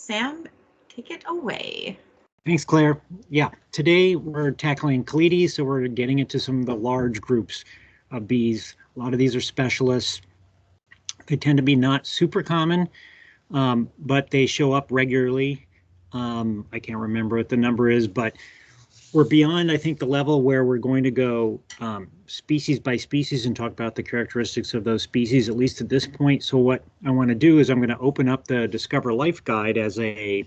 Sam, take it away. Thanks, Claire. Yeah, today we're tackling Colletes, so we're getting into some of the large groups of bees. A lot of these are specialists. They tend to be not super common, but they show up regularly. I can't remember what the number is, but we're beyond, I think, the level where we're going to go species by species and talk about the characteristics of those species, at least at this point. So what I want to do is I'm going to open up the Discover Life Guide as a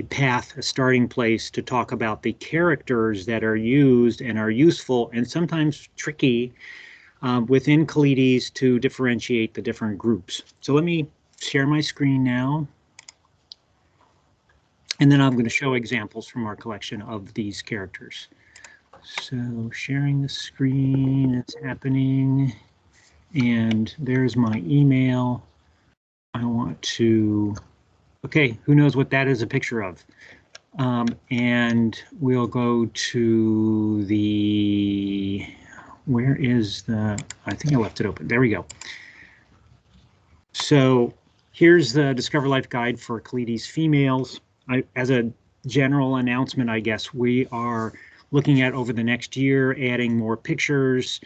path, a starting place to talk about the characters that are used and are useful and sometimes tricky within Colletes to differentiate the different groups. So let me share my screen now. And then I'm going to show examples from our collection of these characters. So sharing the screen, it's happening. And there's my email. I want to, okay, who knows what that is a picture of? And we'll go to the, where is the, I think I left it open. There we go. So here's the Discover Life Guide for Colletes females. As a general announcement, I guess, we are looking at over the next year adding more pictures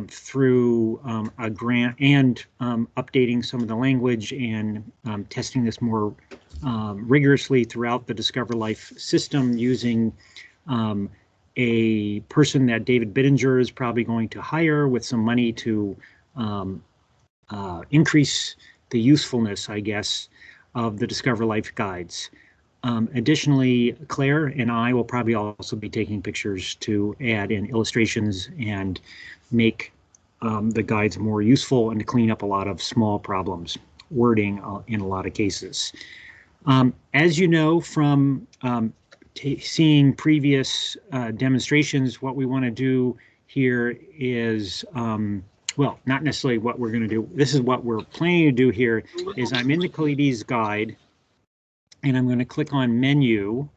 through a grant and updating some of the language and testing this more rigorously throughout the Discover Life system using a person that David Bittinger is probably going to hire with some money to increase the usefulness, I guess, of the Discover Life guides. Additionally, Claire and I will probably also be taking pictures to add in illustrations and make the guides more useful and to clean up a lot of small problems, wording in a lot of cases. As you know from seeing previous demonstrations, what we want to do here is, well, not necessarily what we're going to do. This is what we're planning to do here is I'm in the Colletes guide. And I'm going to click on menu,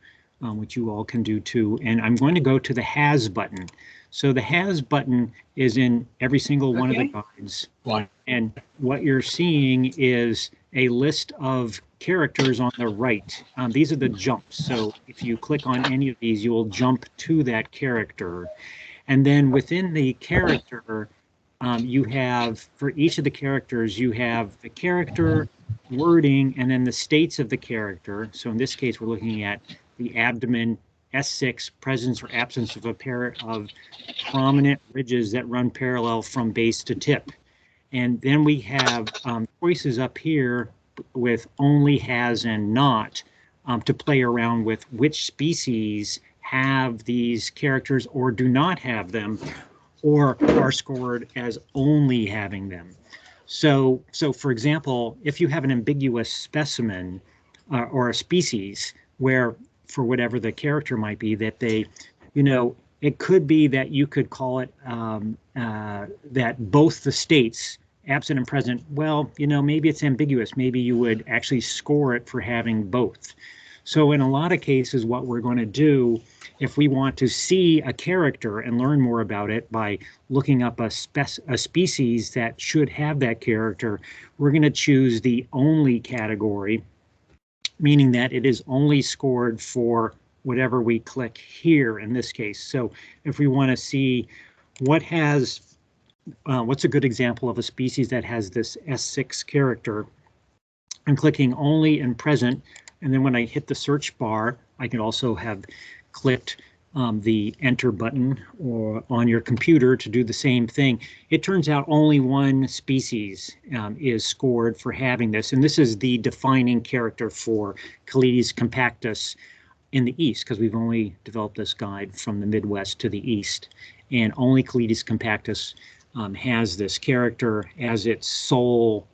which you all can do too, and I'm going to go to the Has button. So the Has button is in every single one of the guides. And what you're seeing is a list of characters on the right. These are the jumps. So if you click on any of these, you will jump to that character. And then within the character, you have, for each of the characters, you have the character, wording, and then the states of the character. So in this case, we're looking at the abdomen, S6, presence or absence of a pair of prominent ridges that run parallel from base to tip. And then we have choices up here with only, has, and not to play around with which species have these characters or do not have them, or are scored as only having them. So for example, if you have an ambiguous specimen or a species where, for whatever the character might be, that they, you know, it could be that you could call it that both the states, absent and present, well, you know, maybe it's ambiguous. Maybe you would actually score it for having both. So in a lot of cases, what we're going to do, if we want to see a character and learn more about it by looking up a species that should have that character, we're going to choose the only category, meaning that it is only scored for whatever we click here in this case. So if we want to see what has, what's a good example of a species that has this S6 character, I'm clicking only and present. And then when I hit the search bar, I can also have clicked the enter button or on your computer to do the same thing. It turns out only one species is scored for having this. And this is the defining character for Colletes compactus in the East, because we've only developed this guide from the Midwest to the East. And only Colletes compactus has this character as its sole,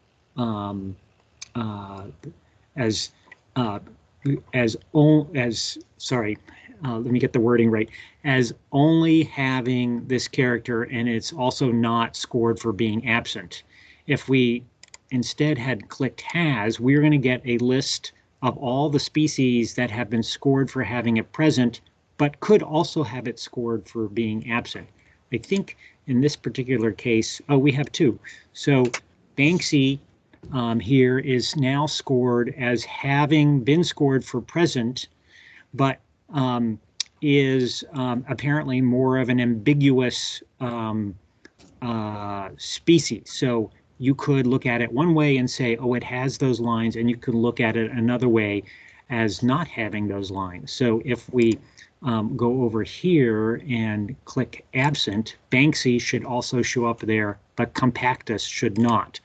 let me get the wording right, as only having this character, and it's also not scored for being absent. If we instead had clicked has, we're going to get a list of all the species that have been scored for having it present, but could also have it scored for being absent. I think in this particular case, oh, we have two. So Banksy here is now scored as having been scored for present, but is apparently more of an ambiguous species. So you could look at it one way and say, oh, it has those lines, and you could look at it another way as not having those lines. So if we go over here and click absent, Banksy should also show up there, but compactus should not.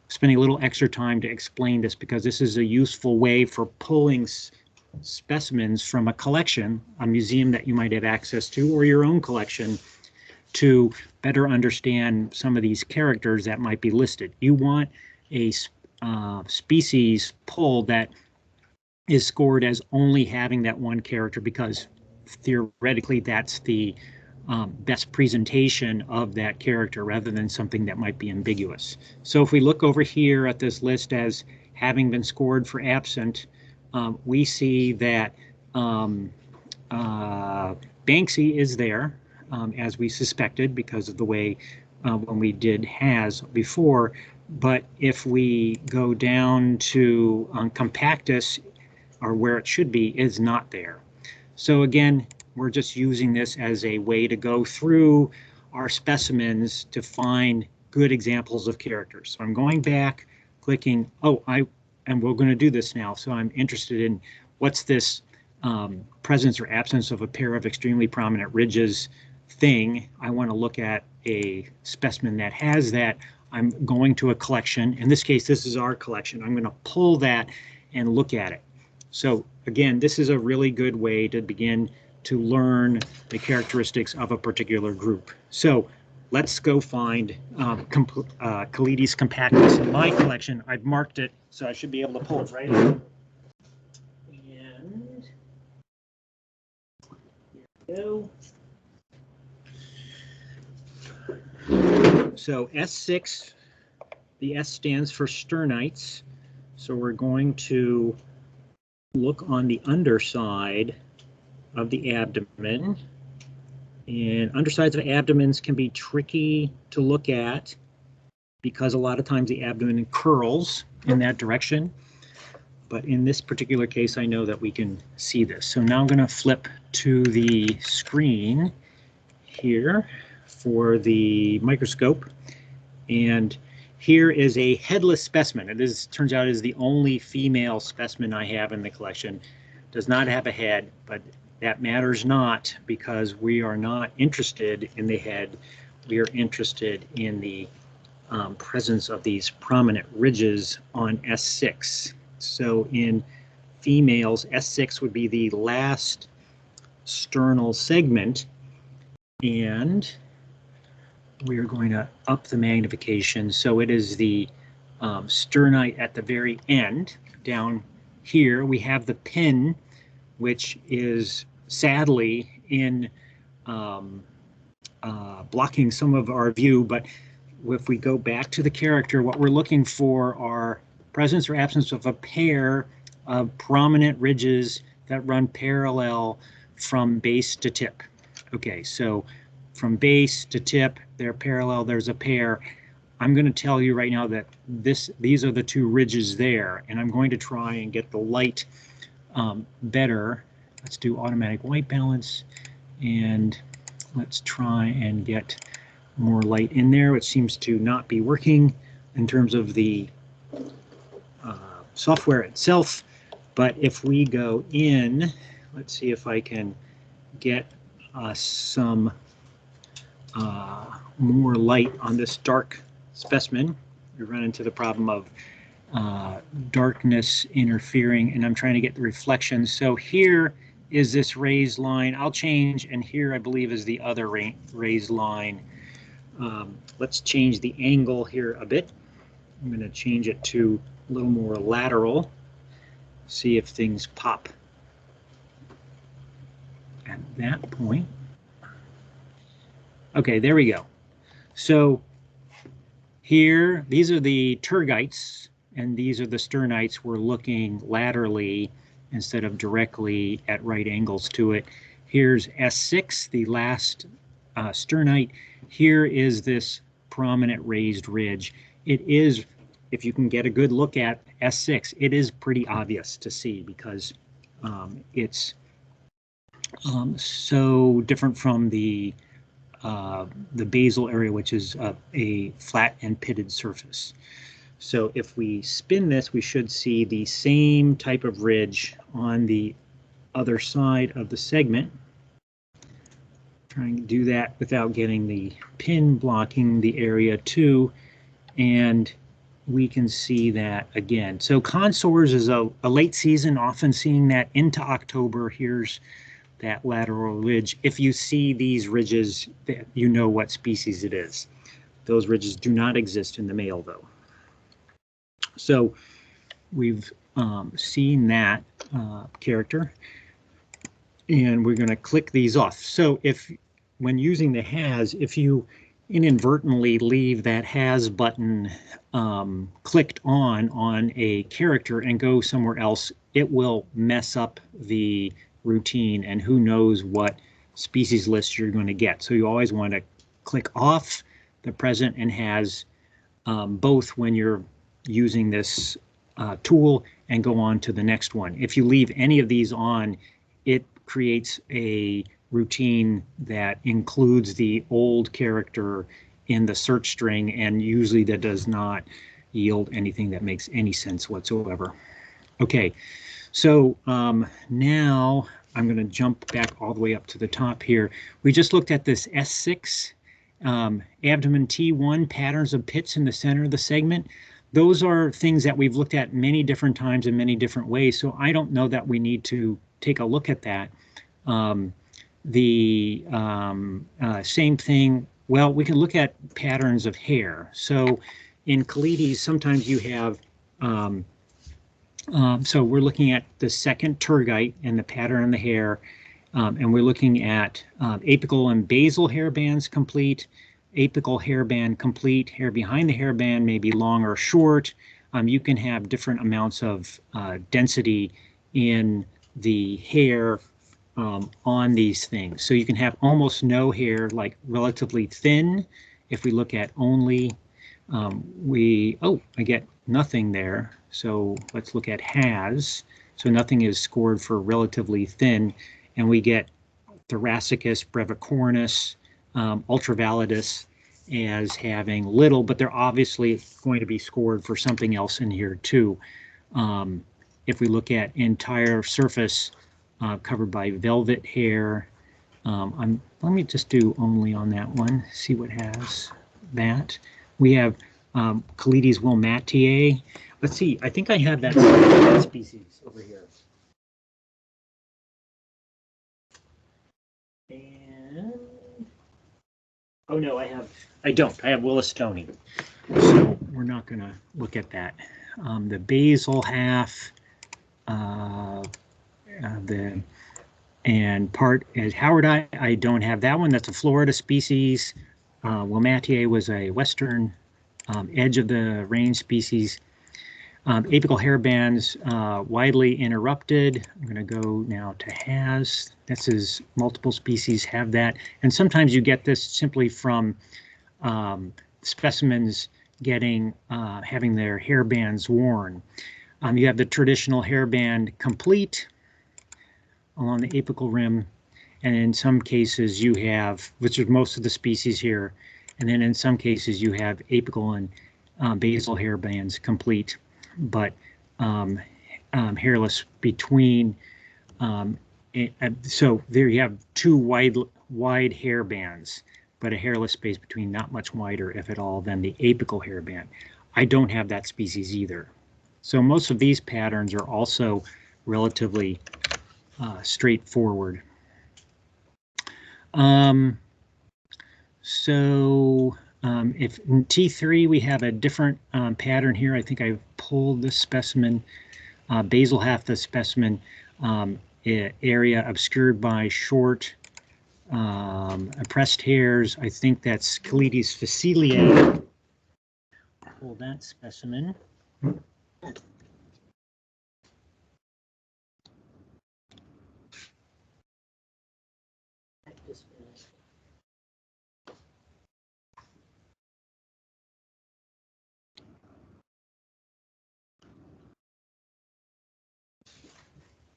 Spending a little extra time to explain this because this is a useful way for pulling specimens from a collection, a museum that you might have access to, or your own collection, to better understand some of these characters that might be listed. You want a species pull that is scored as only having that one character because theoretically that's the best presentation of that character rather than something that might be ambiguous. So if we look over here at this list as having been scored for absent, we see that Banksy is there, as we suspected because of the way when we did has before. But if we go down to compactus, or where it should be, is not there. So again, we're just using this as a way to go through our specimens to find good examples of characters. So I'm going back, clicking, and we're going to do this now. So I'm interested in what's this presence or absence of a pair of extremely prominent ridges thing. I want to look at a specimen that has that. I'm going to a collection. In this case, this is our collection. I'm going to pull that and look at it. So again, this is a really good way to begin to learn the characteristics of a particular group. So let's go find Colletes compactus in my collection. I've marked it, so I should be able to pull it right in. And here we go. So S6, the S stands for sternites. So we're going to look on the underside of the abdomen. And undersides of abdomens can be tricky to look at because a lot of times the abdomen curls in that direction. But in this particular case, I know that we can see this. So now I'm going to flip to the screen here for the microscope. And here is a headless specimen. It turns out is the only female specimen I have in the collection. Does not have a head, but that matters not because we are not interested in the head. We are interested in the presence of these prominent ridges on S6. So in females, S6 would be the last sternal segment, and we are going to up the magnification. So it is the sternite at the very end. Down here, we have the pin, which is sadly in blocking some of our view. But if we go back to the character, what we're looking for are presence or absence of a pair of prominent ridges that run parallel from base to tip. Okay, so from base to tip, they're parallel, there's a pair. I'm going to tell you right now that these are the two ridges there, and I'm going to try and get the light better. Let's do automatic white balance, and let's try and get more light in there, which seems to not be working in terms of the software itself. But if we go in, let's see if I can get some more light on this dark specimen. We run into the problem of darkness interfering, and I'm trying to get the reflection. So here is this raised line. I'll change, and here I believe is the other raised line. Let's change the angle here a bit. I'm going to change it to a little more lateral, see if things pop at that point. Okay, there we go. So here, these are the tergites, and these are the sternites. We're looking laterally instead of directly at right angles to it. Here's S6, the last sternite. Here is this prominent raised ridge. It is if you can get a good look at S6, it is pretty obvious to see because it's so different from the basal area, which is a flat and pitted surface. So if we spin this, we should see the same type of ridge on the other side of the segment. Trying to do that without getting the pin blocking the area too. And we can see that again. So consours is a late season, often seeing that into October. Here's that lateral ridge. If you see these ridges, you know what species it is. Those ridges do not exist in the male though. So we've seen that character, and we're going to click these off. So if, when using the has, if you inadvertently leave that has button clicked on a character and go somewhere else, it will mess up the routine, and who knows what species list you're going to get. So you always want to click off the present and has both when you're using this tool and go on to the next one. If you leave any of these on, it creates a routine that includes the old character in the search string, and usually that does not yield anything that makes any sense whatsoever. Okay, so now I'm going to jump back all the way up to the top here. We just looked at this S6, abdomen T1, patterns of pits in the center of the segment. Those are things that we've looked at many different times in many different ways, so I don't know that we need to take a look at that. Same thing, well, we can look at patterns of hair. So in Colletes, sometimes you have, so we're looking at the second tergite and the pattern on the hair, and we're looking at apical and basal hair bands complete, apical hairband complete, hair behind the hairband may be long or short. You can have different amounts of density in the hair on these things. So you can have almost no hair, like relatively thin. If we look at only, I get nothing there. So let's look at has. So nothing is scored for relatively thin, and we get thoracicus, brevicornis, ultravalidus as having little, but they're obviously going to be scored for something else in here too. If we look at entire surface covered by velvet hair, let me just do only on that one, see what has that. We have Colletes wilmatiae. Let's see, I think I have that species over here. And oh no, I don't. I have Willistoni. So we're not going to look at that. The basal half, and part is Howardi. I don't have that one. That's a Florida species. Wilmatiae was a western edge of the range species. Apical hair bands widely interrupted. I'm going to go now to has. This is multiple species have that, and sometimes you get this simply from specimens getting having their hair bands worn. You have the traditional hairband complete along the apical rim, and in some cases you have, which is most of the species here, and then in some cases you have apical and basal hair bands complete, but hairless between. So there you have two wide hair bands, but a hairless space between, not much wider, if at all, than the apical hair band. I don't have that species either. So most of these patterns are also relatively straightforward. If in T3 we have a different pattern here, I think I've pulled this specimen, basal half the specimen, area obscured by short oppressed hairs. I think that's Colletes phaceliae. Pull that specimen.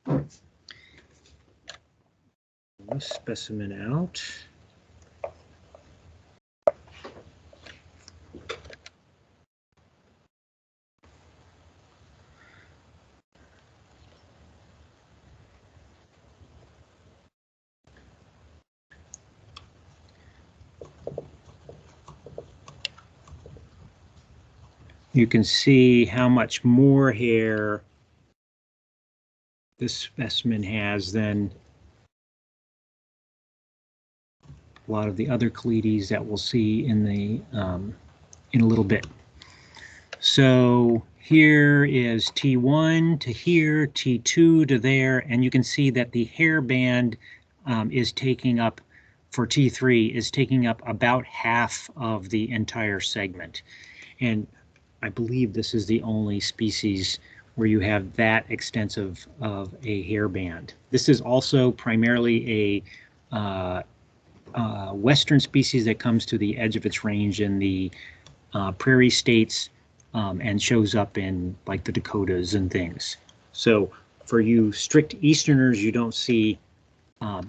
This specimen out. You can see how much more hair this specimen has than a lot of the other Colletes that we'll see in the in a little bit. So here is T1 to here, T2 to there, and you can see that the hair band is taking up, for T3, is taking up about half of the entire segment. And I believe this is the only species where you have that extensive of a hair band. This is also primarily a western species that comes to the edge of its range in the prairie states and shows up in like the Dakotas and things. So for you strict Easterners, you don't see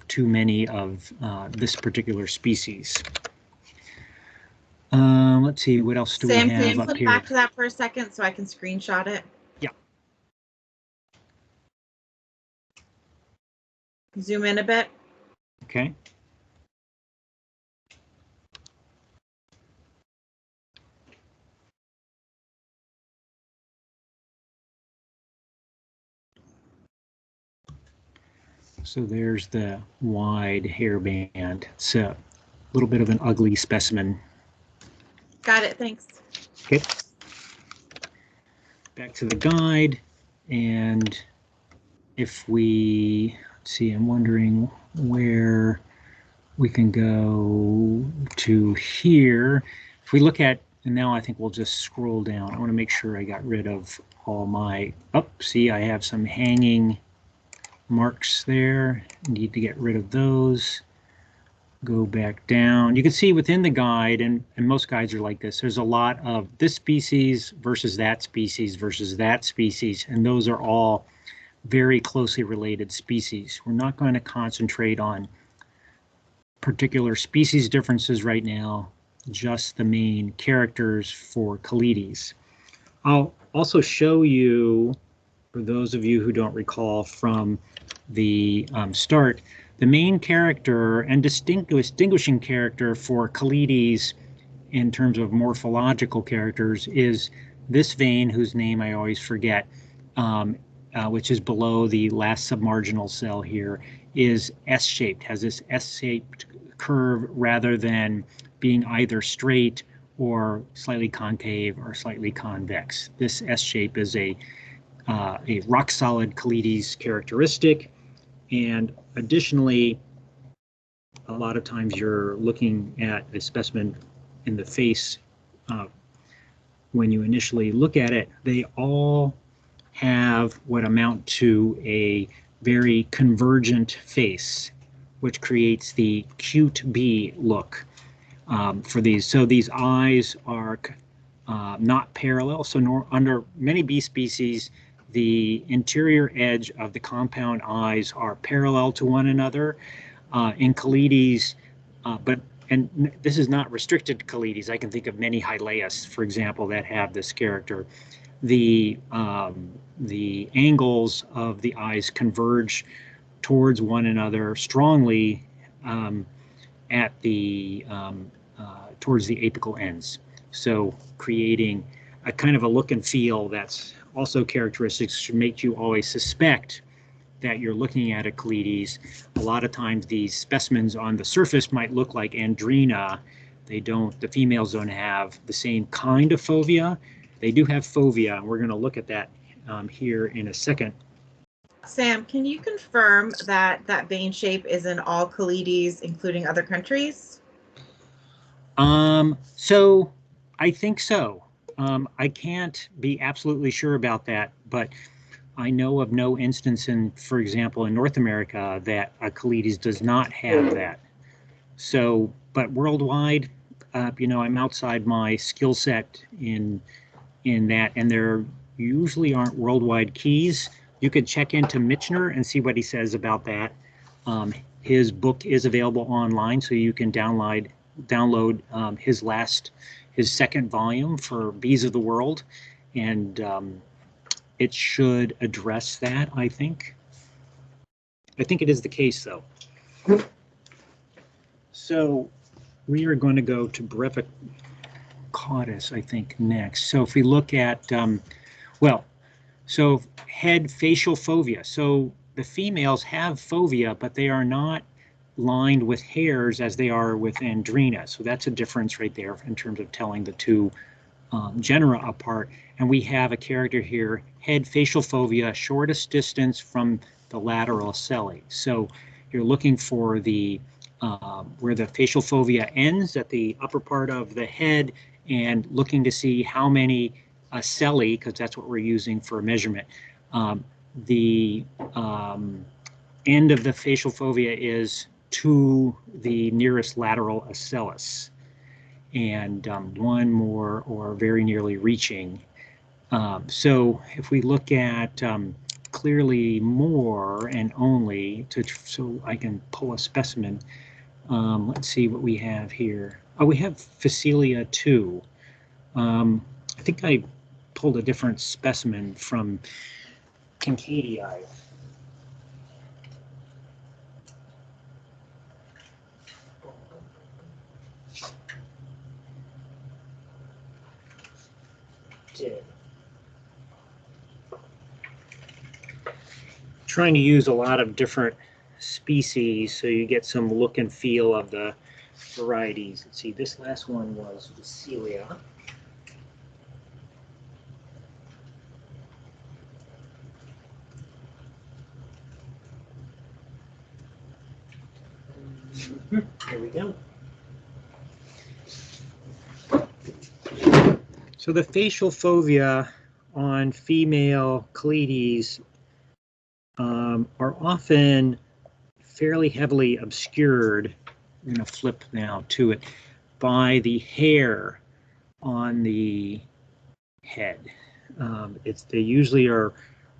too many of this particular species. Let's see, what else do Sam, we have can you up flip here? back to that for a second so I can screenshot it? Yeah. Zoom in a bit. Okay. So there's the wide hair band. It's a little bit of an ugly specimen. Got it, thanks. Okay. Back to the guide, and if we, let's see, I'm wondering where we can go to here. If we look at, and now I think we'll just scroll down. I want to make sure I got rid of all my, oh, see, I have some hanging marks there. Need to get rid of those. Go back down. You can see within the guide, and most guides are like this, there's a lot of this species versus that species versus that species, and those are all very closely related species. We're not going to concentrate on particular species differences right now, just the main characters for Colletes. I'll also show you, for those of you who don't recall from the start, the main character and distinguishing character for Colletes in terms of morphological characters is this vein, whose name I always forget, which is below the last submarginal cell here, is S-shaped, has this S-shaped curve rather than being either straight or slightly concave or slightly convex. This S-shape is a rock-solid Colletes characteristic. And additionally, a lot of times you're looking at a specimen in the face. When you initially look at it, they all have what amount to a very convergent face, which creates the cute B look for these. So these eyes are not parallel. So under many bee species, the interior edge of the compound eyes are parallel to one another. In Colletes, and this is not restricted to Colletes. I can think of many Hylaeus, for example, that have this character. The angles of the eyes converge towards one another strongly at the towards the apical ends. So creating a kind of a look and feel that's also characteristics should make you always suspect that you're looking at a Colletes. A lot of times these specimens on the surface might look like Andrina. They don't, the females don't have the same kind of fovea. They do have fovea, and we're going to look at that here in a second. Sam, can you confirm that that vein shape is in all Colletes, including other countries? So I think so. I can't be absolutely sure about that, but I know of no instance in, for example, in North America that a Colletes does not have that. So, but worldwide, you know, I'm outside my skill set in that, and there usually aren't worldwide keys. you could check into Michener and see what he says about that. His book is available online, so you can download his second volume for Bees of the World, and it should address that, I think. I think it is the case, though. So we are going to go to Colletes, I think, next. So if we look at, so head facial fovea. So the females have fovea, but they are not lined with hairs as they are with Andrena. So that's a difference right there in terms of telling the two genera apart. And we have a character here, head facial fovea, shortest distance from the lateral ocelli. So you're looking for the where the facial fovea ends at the upper part of the head, and looking to see how many ocelli, because that's what we're using for measurement. The end of the facial fovea is to the nearest lateral ocellus, and one more or very nearly reaching. So if we look at clearly more and only, so I can pull a specimen. Let's see what we have here. Oh, we have phaceliae too. I think I pulled a different specimen from kincaidii. Trying to use a lot of different species so you get some look and feel of the varieties. Let's see, this last one was phaceliae. Here we go. So the facial fovea on female Colletes are often fairly heavily obscured. I'm going to flip now to it by the hair on the head. They usually are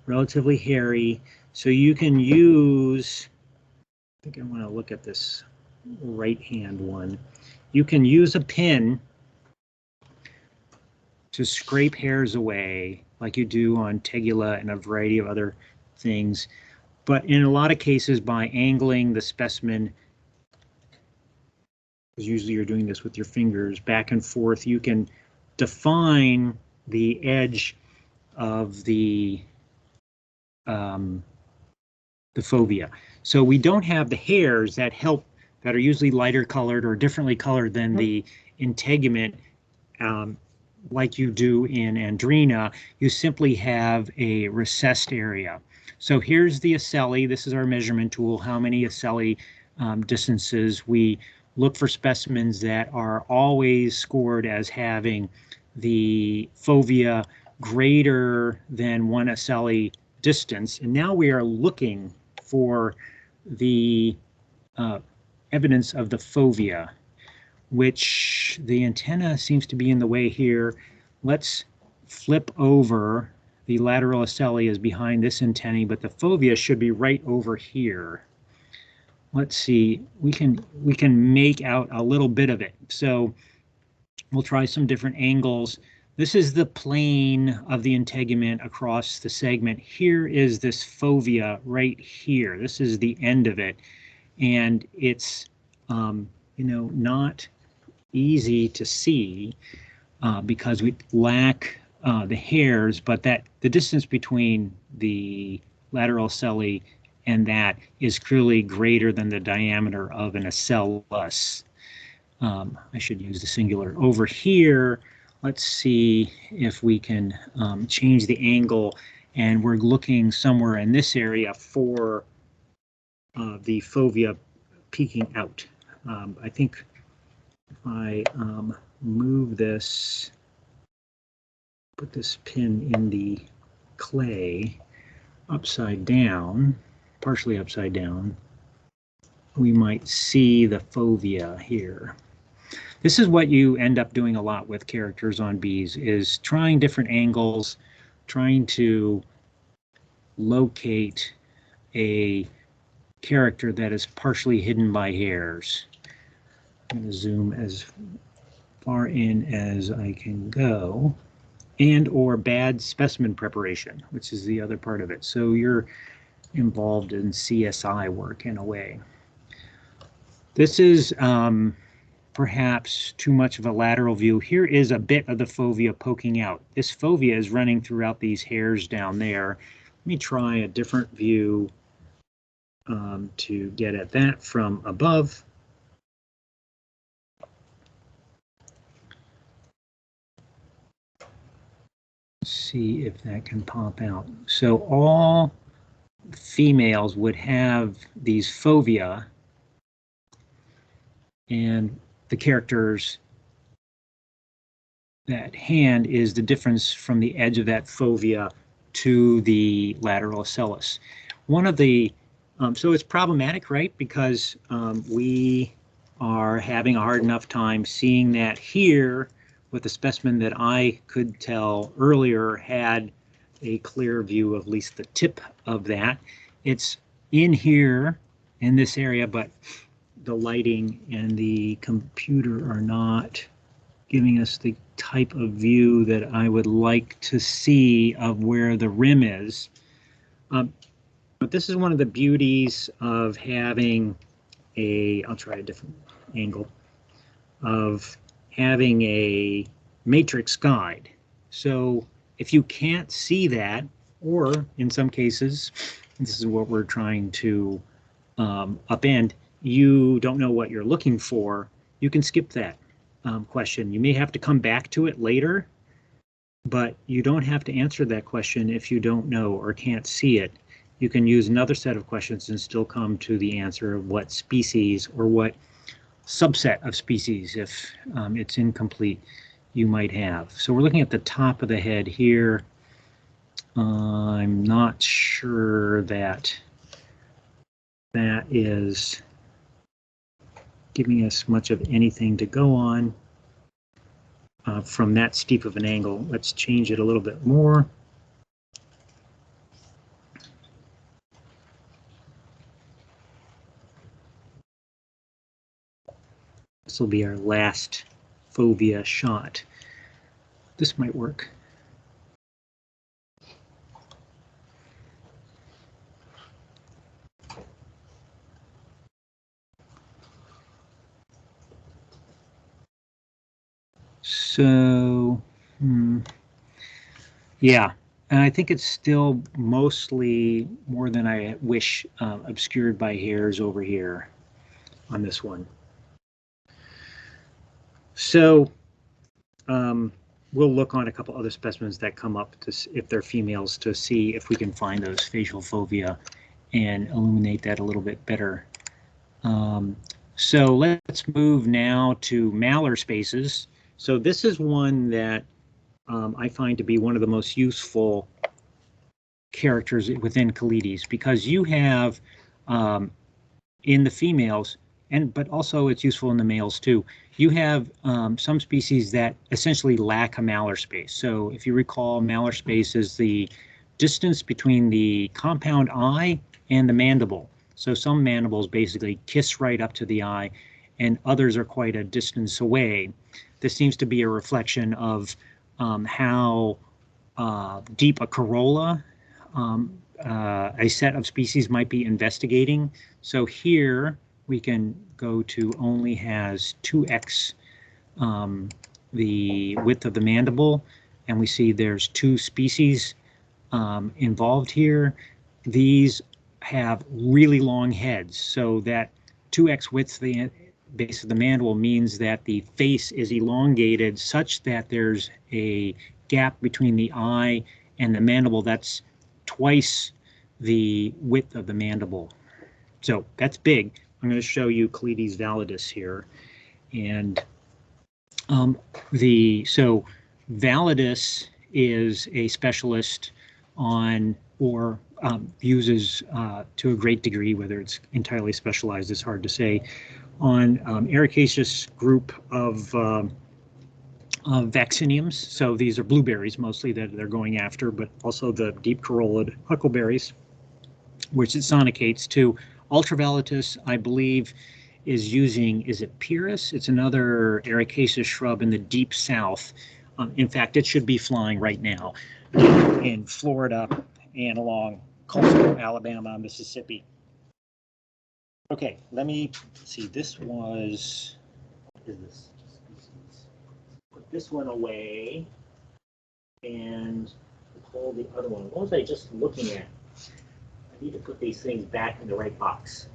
relatively hairy, so you can use, I think I want to look at this right hand one. You can use a pin to scrape hairs away like you do on tegula and a variety of other things. But in a lot of cases, by angling the specimen, because usually you're doing this with your fingers back and forth, you can define the edge of the fovea. So we don't have the hairs that are usually lighter colored or differently colored than the integument, like you do in Andrena. You simply have a recessed area. So here's the ocelli. This is our measurement tool, how many ocelli distances. We look for specimens that are always scored as having the fovea greater than 1 ocelli distance. And now we are looking for the evidence of the fovea, which the antenna seems to be in the way here. Let's flip over. The lateral ocelli is behind this antennae, but the fovea should be right over here. Let's see, we can make out a little bit of it. So we'll try some different angles. This is the plane of the integument across the segment. Here is this fovea right here. This is the end of it, and it's not easy to see because we lack the hairs, but the distance between the lateral ocelli and that is clearly greater than the diameter of an ocellus. I should use the singular. Over here, let's see if we can change the angle, and we're looking somewhere in this area for the fovea peeking out. I think if I move this, put this pin in the clay upside down, partially upside down, we might see the fovea here. This is what you end up doing a lot with characters on bees, is trying different angles, trying to locate a character that is partially hidden by hairs. I'm going to zoom as far in as I can go, and or bad specimen preparation, which is the other part of it. So you're involved in CSI work in a way. This is perhaps too much of a lateral view. Here is a bit of the fovea poking out. This fovea is running throughout these hairs down there. Let me try a different view to get at that from above. See if that can pop out. So all females would have these fovea, and the characters, that hand is the difference from the edge of that fovea to the lateral ocellus. One of the, so it's problematic, right? Because we are having a hard enough time seeing that here with a specimen that I could tell earlier had a clear view of at least the tip of that. It's in here in this area, but the lighting and the computer are not giving us the type of view that I would like to see of where the rim is. But this is one of the beauties of having I'll try a different angle, of having a matrix guide. So if you can't see that, or in some cases, this is what we're trying to upend, you don't know what you're looking for, you can skip that question. You may have to come back to it later, but you don't have to answer that question if you don't know or can't see it. You can use another set of questions and still come to the answer of what species or what subset of species, if it's incomplete, you might have. So we're looking at the top of the head here. I'm not sure that that is giving us much of anything to go on from that steep of an angle. Let's change it a little bit more. This will be our last fovea shot. This might work. So, yeah, and I think it's still mostly, more than I wish, obscured by hairs over here on this one. So we'll look on a couple other specimens that come up to, if they're females, to see if we can find those facial fovea and illuminate that a little bit better. So let's move now to malar spaces. So this is one that I find to be one of the most useful characters within Colletes, because you have in the females, but also it's useful in the males too, you have some species that essentially lack a malar space. So if you recall, malar space is the distance between the compound eye and the mandible. So some mandibles basically kiss right up to the eye, and others are quite a distance away. This seems to be a reflection of how deep a corolla a set of species might be investigating. So here we can go to only has 2x the width of the mandible, and we see there's 2 species involved here. These have really long heads, so that 2x width the base of the mandible means that the face is elongated such that there's a gap between the eye and the mandible that's twice the width of the mandible. So that's big. I'm going to show you Colletes validus here. And so validus is a specialist on, or uses to a great degree, whether it's entirely specialized is hard to say, on ericaceous group of vacciniums. So these are blueberries mostly that they're going after, but also the deep corollid huckleberries, which it sonicates to. Ultravioletus, I believe, is using, is it Pyrrhus? It's another ericaceous shrub in the deep south. In fact, it should be flying right now in Florida and along coastal Alabama, Mississippi. Okay, let me see. This was, what is this? Put this one away and pull the other one. What was I just looking at? I need to put these things back in the right box.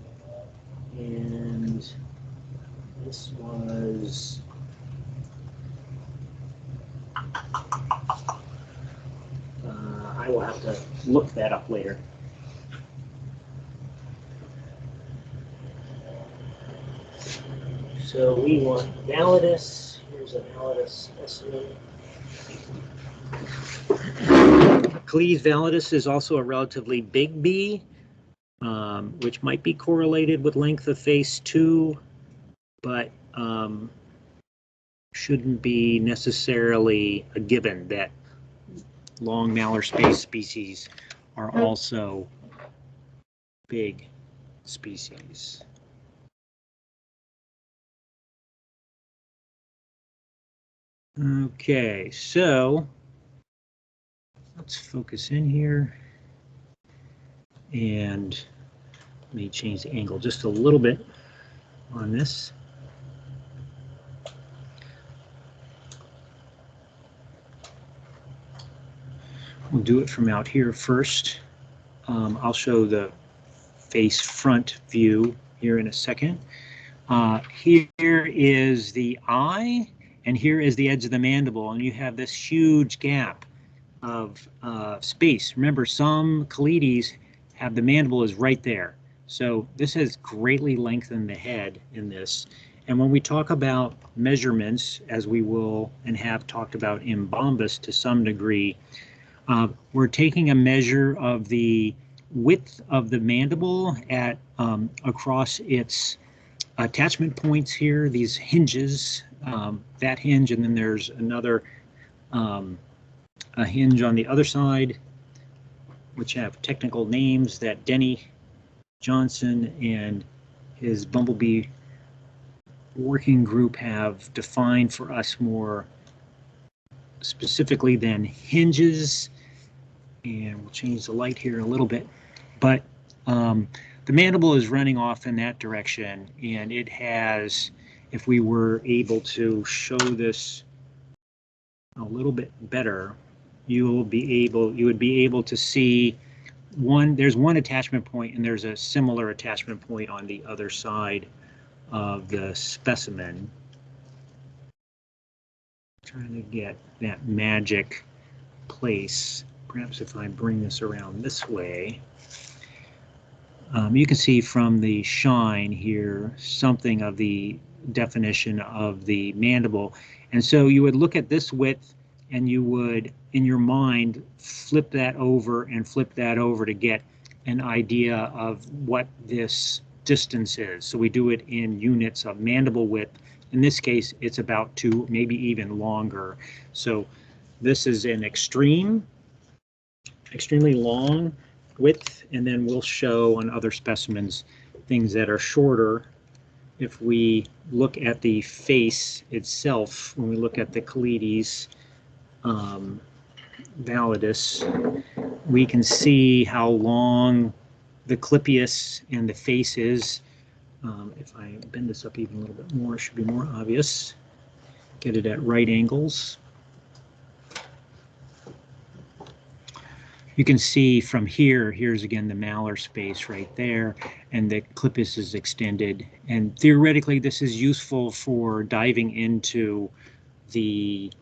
And this was, I will have to look that up later. So we want validus. Here's a validus specimen. Colletes validus is also a relatively big bee, which might be correlated with length of face too, but shouldn't be necessarily a given that long malar space species are also big species. Okay, so let's focus in here, and let me change the angle just a little bit on this. We'll do it from out here first. I'll show the face front view here in a second. Here is the eye, and here is the edge of the mandible, and you have this huge gap of space. Remember, some Colletes have the mandible is right there. So this has greatly lengthened the head in this. And when we talk about measurements, as we will and have talked about in Bombus to some degree, we're taking a measure of the width of the mandible at across its attachment points here, these hinges, that hinge, and then there's another a hinge on the other side, which have technical names that Denny Johnson and his Bumblebee working group have defined for us more specifically than hinges. And we'll change the light here a little bit, but the mandible is running off in that direction, and it has, if we were able to show this a little bit better, you would be able to see there's one attachment point, and there's a similar attachment point on the other side of the specimen. Trying to get that magic place. Perhaps if I bring this around this way, you can see from the shine here something of the definition of the mandible. And so you would look at this width, and you would, in your mind, flip that over and flip that over to get an idea of what this distance is. So we do it in units of mandible width. In this case, it's about 2, maybe even longer. So this is an extremely long width, and then we'll show on other specimens things that are shorter. If we look at the face itself, when we look at the Colletes validus, we can see how long the clypeus and the face is. If I bend this up even a little bit more, it should be more obvious. Get it at right angles. You can see from here, here's again the malar space right there, and the clypeus is extended. And theoretically, this is useful for diving into the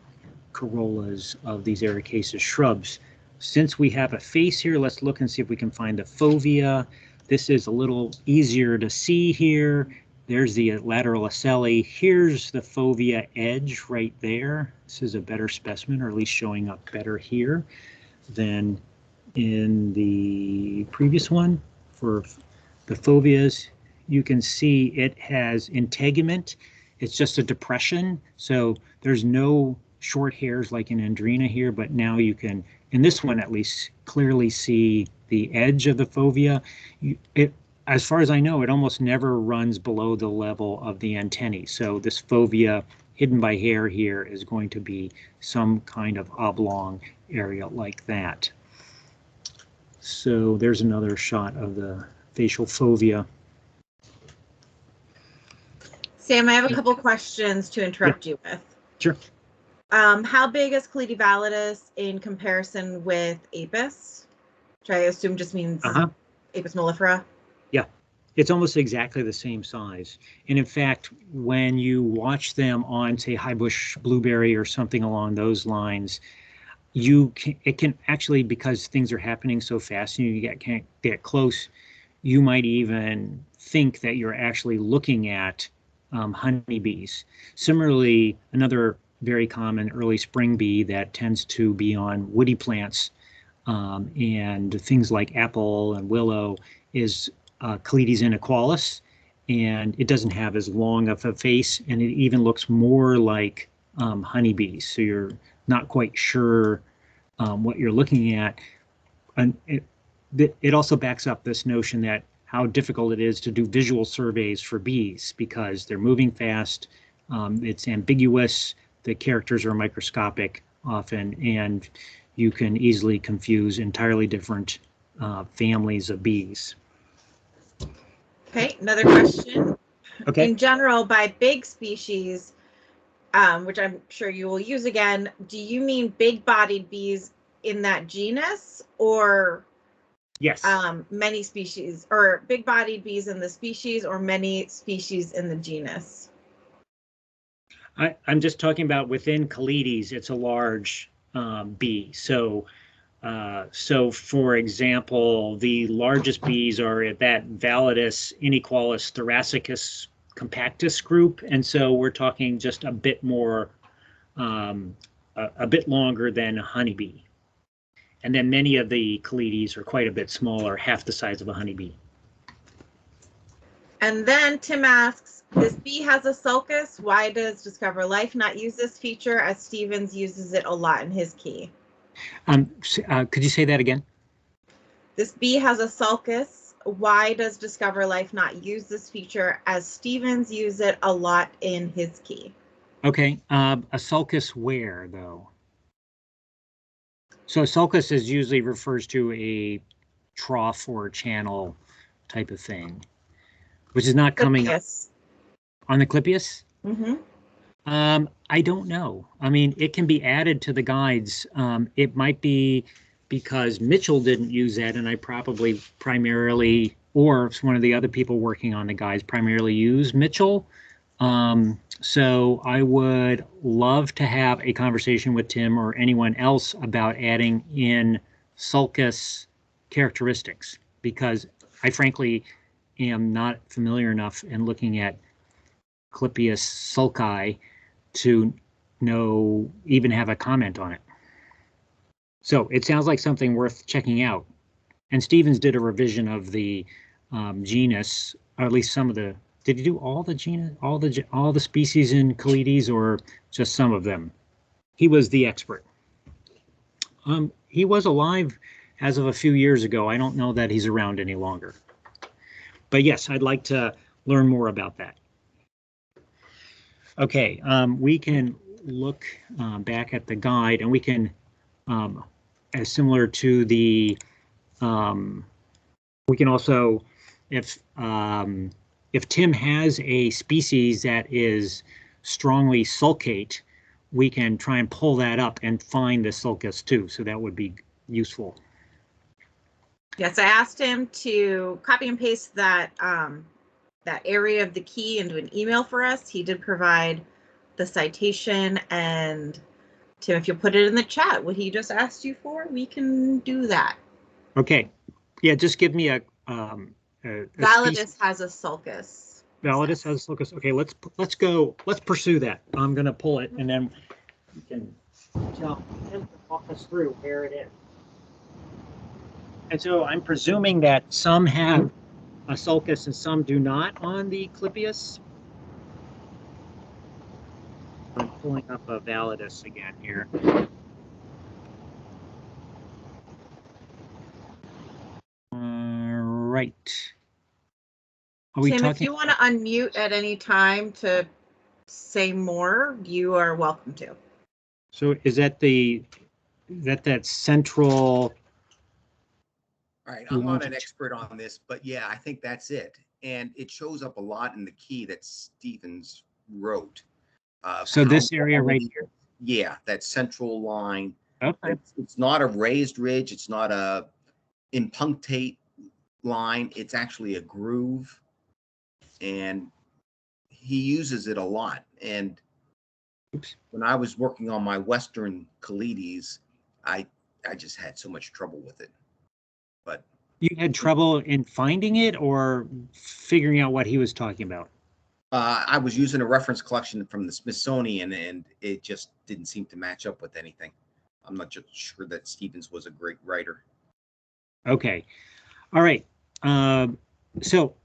corollas of these ericaceous shrubs. Since we have a face here, let's look and see if we can find the fovea. This is a little easier to see here. There's the lateral ocelli. Here's the fovea edge right there. This is a better specimen, or at least showing up better here than in the previous one. For the foveas, you can see it has integument. It's just a depression, so there's no short hairs like in Andrina here, but now you can, in this one at least, clearly see the edge of the fovea. As far as I know, it almost never runs below the level of the antennae. So this fovea hidden by hair here is going to be some kind of oblong area like that. So there's another shot of the facial fovea. Sam, I have a couple questions to interrupt you with. Sure. How big is Colletes validus in comparison with Apis, which I assume just means Apis mellifera? Yeah, it's almost exactly the same size. And in fact, when you watch them on, say, high bush blueberry or something along those lines, it can actually, because things are happening so fast and you can't get close, you might even think that you're actually looking at honeybees. Similarly, another very common early spring bee that tends to be on woody plants and things like apple and willow is Colletes inequalis, and it doesn't have as long of a face, and it even looks more like honeybees. So you're not quite sure what you're looking at. And it also backs up this notion that how difficult it is to do visual surveys for bees because they're moving fast, it's ambiguous, the characters are microscopic often, and you can easily confuse entirely different families of bees. Okay, another question. Okay. In general, by big species, which I'm sure you will use again, do you mean big-bodied bees in that genus, or yes, many species, or big-bodied bees in the species, or many species in the genus? I'm just talking about within Colletes, it's a large bee. So for example, the largest bees are at that validus inequalis thoracicus compactus group, and so we're talking just a bit more, a bit longer than a honeybee. And then many of the Colletes are quite a bit smaller, half the size of a honeybee. And then Tim asks, this bee has a sulcus. Why does Discover Life not use this feature as Stevens uses it a lot in his key? Could you say that again? This bee has a sulcus. Why does Discover Life not use this feature as Stevens uses it a lot in his key? Okay, a sulcus where though? So a sulcus is usually refers to a trough or channel type of thing, which is not coming up on the Clypeus. Mm-hmm. I don't know. I mean, it can be added to the guides. It might be because Mitchell didn't use that, and I probably primarily, or one of the other people working on the guides primarily use Mitchell. So I would love to have a conversation with Tim or anyone else about adding in sulcus characteristics, because I frankly am not familiar enough in looking at Clypeus sulci to know, even have a comment on it. So it sounds like something worth checking out. And Stevens did a revision of the genus, or at least some of the. Did he do all the genus, all the species in Colletes, or just some of them? He was the expert. He was alive as of a few years ago. I don't know that he's around any longer. But yes, I'd like to learn more about that. Okay, we can look back at the guide, and we can, as similar to the, we can also, if Tim has a species that is strongly sulcate, we can try and pull that up and find the sulcus too. So that would be useful. Yes, I asked him to copy and paste that that area of the key into an email for us. He did provide the citation, and Tim, if you'll put it in the chat, what he just asked you for, we can do that. Okay. Yeah, just give me a validus has a sulcus. Validus has a sulcus. Okay, let's pursue that. I'm gonna pull it, and then you can jump and walk us through where it is. And so I'm presuming that some have a sulcus and some do not on the Clypeus. pulling up a validus again here. Right. Are we Tim, if talking? you want to unmute at any time to say more, you are welcome to. So is that that central? All right, I'm not an expert on this, but yeah, I think that's it. And it shows up a lot in the key that Stevens wrote. So this area right here. Yeah, that central line. Okay. It's not a raised ridge. It's not a impunctate line. It's actually a groove. And he uses it a lot. And Oops. when I was working on my Western Colletes, I just had so much trouble with it. But you had trouble in finding it or figuring out what he was talking about? I was using a reference collection from the Smithsonian, and it just didn't seem to match up with anything. I'm not just sure that Stevens was a great writer. Okay. All right. So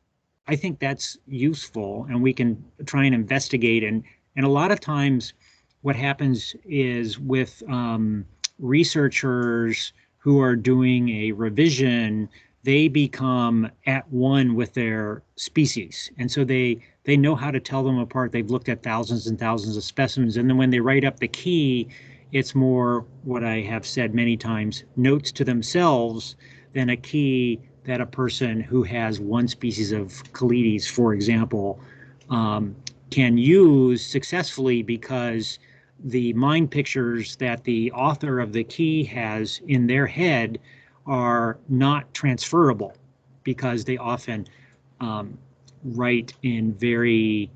I think that's useful, and we can try and investigate. And a lot of times what happens is with researchers who are doing a revision, they become at one with their species. And so they know how to tell them apart. They've looked at thousands and thousands of specimens. And then when they write up the key, it's more what I have said many times, notes to themselves than a key that a person who has one species of Colletes, for example, can use successfully, because the mind pictures that the author of the key has in their head are not transferable, because they often write in very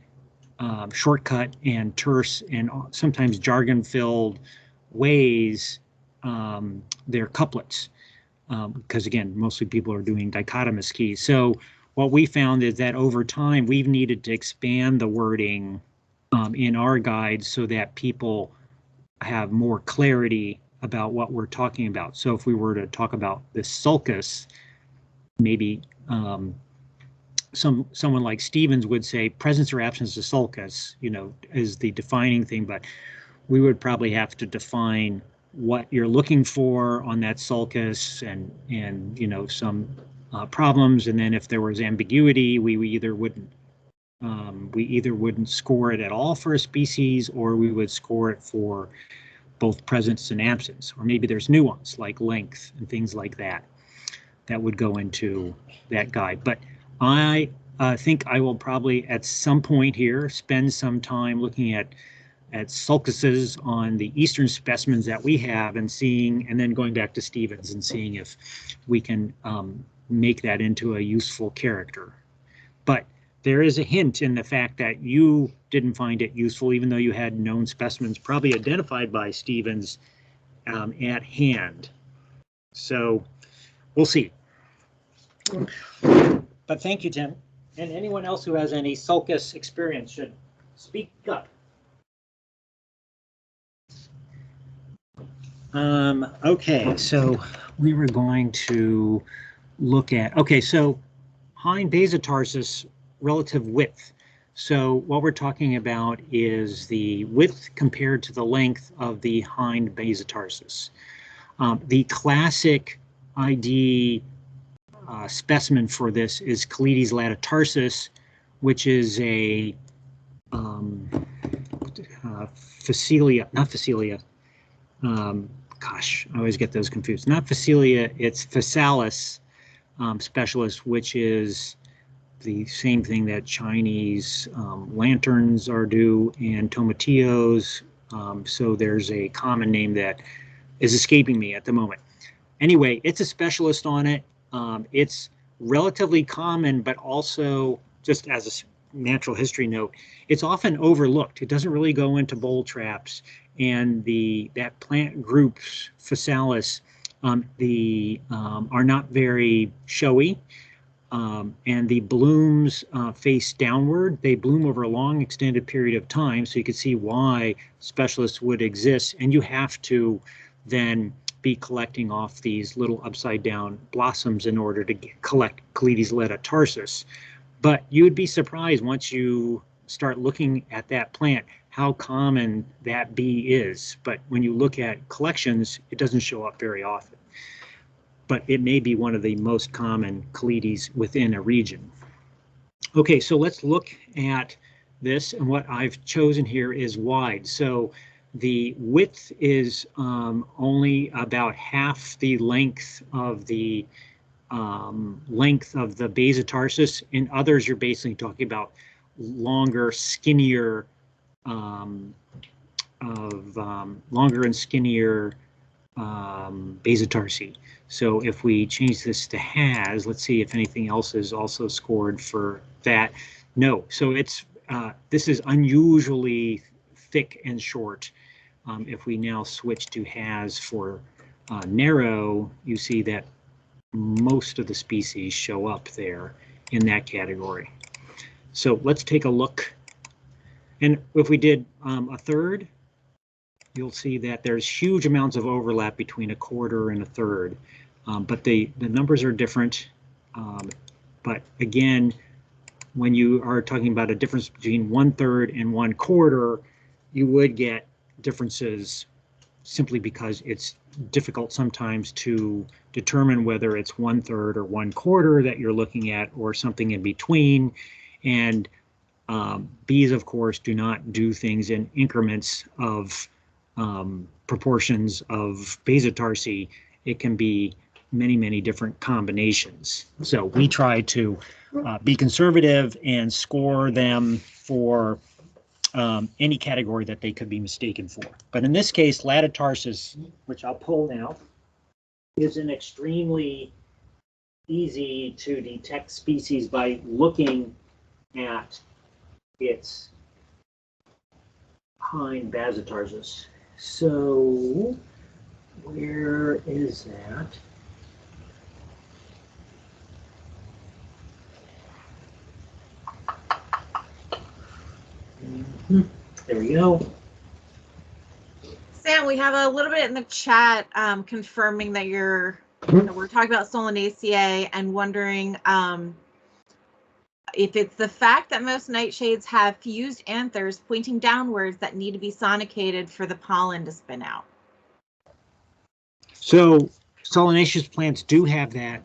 shortcut and terse and sometimes jargon-filled ways their couplets. Because again, mostly people are doing dichotomous keys. So what we found is that over time, we've needed to expand the wording in our guides so that people have more clarity about what we're talking about. So if we were to talk about this sulcus, maybe someone like Stevens would say presence or absence of sulcus, is the defining thing, but we would probably have to define what you're looking for on that sulcus and some problems. And then if there was ambiguity, we either wouldn't score it at all for a species, or we would score it for both presence and absence, or maybe there's nuance like length and things like that would go into that guide. But I think I will probably at some point here spend some time looking at sulcuses on the eastern specimens that we have and then going back to Stevens and seeing if we can make that into a useful character. But there is a hint in the fact that you didn't find it useful, even though you had known specimens probably identified by Stevens at hand. So we'll see. But thank you, Tim. And anyone else who has any sulcus experience should speak up. Okay, so we were going to look at, so hind basotarsus relative width. So what we're talking about is the width compared to the length of the hind basotarsus. The classic ID specimen for this is Colletes latitarsis, which is a phaceliae, gosh, I always get those confused. Not phaceliae, it's phaceliae specialist, which is the same thing that Chinese lanterns are due and tomatillos. So there's a common name that is escaping me at the moment. Anyway, it's a specialist on it. It's relatively common, but also, just as a natural history note, it's often overlooked. It doesn't really go into bowl traps, and that plant group's phaceliae are not very showy, and the blooms face downward. They bloom over a long extended period of time, so you can see why specialists would exist, and you have to then be collecting off these little upside down blossoms in order to collect Colletes latitarsis. But you would be surprised once you start looking at that plant, how common that bee is. But when you look at collections, it doesn't show up very often. But it may be one of the most common Colletes within a region. Okay, so let's look at this, and what I've chosen here is wide. So the width is only about half the length of the basitarsis. In others, you're basically talking about longer, skinnier, longer and skinnier basitarsi. So if we change this to has, let's see if anything else is also scored for that. No, so it's this is unusually thick and short. If we now switch to has for narrow, you see that most of the species show up there in that category. So let's take a look. And if we did a third, you'll see that there's huge amounts of overlap between a quarter and a third. But the numbers are different. But again, when you are talking about a difference between 1/3 and 1/4, you would get differences simply because it's difficult sometimes to determine whether it's 1/3 or 1/4 that you're looking at, or something in between. And bees, of course, do not do things in increments of proportions of basitarsi. It can be many, many different combinations. So we try to be conservative and score them for any category that they could be mistaken for. But in this case, latitarsis, which I'll pull now, is an extremely easy to detect species by looking at its hind basitarsis. So where is that? There we go. Sam, we have a little bit in the chat confirming that we're talking about Solanaceae and wondering if it's the fact that most nightshades have fused anthers pointing downwards that need to be sonicated for the pollen to spin out. So solanaceous plants do have that